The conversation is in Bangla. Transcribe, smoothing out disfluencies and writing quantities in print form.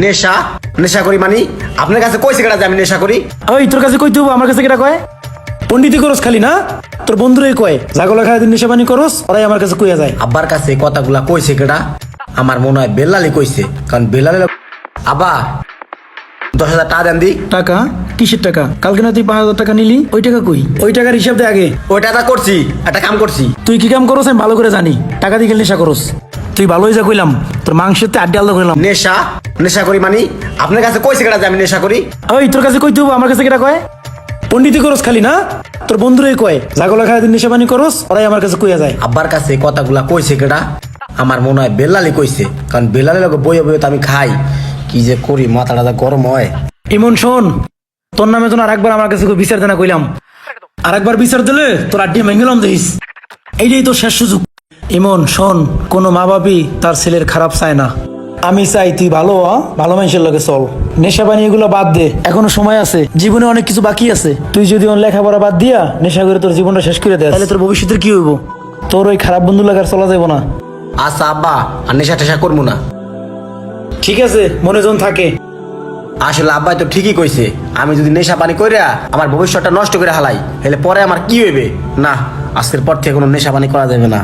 নেশা নেশা করি মানে আপনার কাছে কইছে কেডা যে আমি নেশা করি? ওই তোর কাছে কই তুই আমার কাছে কেটা কয়? পন্ডিতি করস খালি না, তোর বন্ধুরাই কয় জাগলা খায় দিন নেশা পানি করস, ওরাই আমার কাছে কইয়া যায়। আব্বার কাছে এই কথাগুলা কইছে কেডা? আমার মনে হয় বেল্লালি কইছে, কারণ বেল্লালি আব্বা 10,000 টাকা দেন দি। টাকা? কিসের টাকা? কালকে না তুই 5,000 টাকা নিলি, ওই টাকা কই? ওই টাকার হিসাব দে আগে। ওইটা তা করছি, একটা কাম করছি। তুই কি কাম করস আমি ভালো করে জানি, টাকা দিয়ে গেলে নেশা করস। তুই ভালোই যা কইলাম, তোর মাংসের তে আড্ডি আলাদা কইলাম। নেশা নেশা করি মানে আপনার কাছে কইছে কেডা যে আমি নেশা করি? ওই তোর কাছে কই তুই আমার কাছে কেটা কয়? পন্ডিতি করস খালি না, তোর বন্ধুরাই কয় জাগলা খায় দিন নেশা পানি করস, ওরাই আমার কাছে কইয়া যায়। আব্বার কাছে এই কথাগুলা কইছে কেডা? আমার মনে হয় বেল্লালি কইছে, কারণ বেল্লালি লোক বইয়ে বইয়ে তো আমি খাই। কি যে করি, মাথাটা গরম হয়। ইমন শোন, তোর নামে তো আরেকবার আমার কাছে বিচার দেনা কইলাম, আরেকবার বিচার দিলে তোর আড্ডি ভেঙ্গেলাম দেখিস। এইটাই তোর শেষ সুযোগ। ইমন শোন, কোনো মা বাপই তার ছেলের খারাপ চায় না। আমি চাই তুই ভালো ভালো মানুষের লগে চল, নেশা পানি এগুলো বাদ দে, এখনো সময় আছে, জীবনে অনেক কিছু বাকি আছে। তুই যদি ওর লেখাপড়া বাদ দিয়া নেশা করে তোর জীবনটা শেষ করে দেয়, তাহলে তোর ভবিষ্যতের কি হইব? তোর ওই খারাপ বন্ধু লাগার চলা যাবো না। আচ্ছা আব্বা, আর নেশা টেশা করবো না। ঠিক আছে, মনে জন থাকে। আসলে আব্বাই তো ঠিকই কইছে, আমি যদি নেশা পানি কইরা আমার ভবিষ্যৎটা নষ্ট করে হালাই, তাহলে পরে আমার কি হইবে? না, আজকের পর থেকে কোনো নেশা পানি করা যাবে না।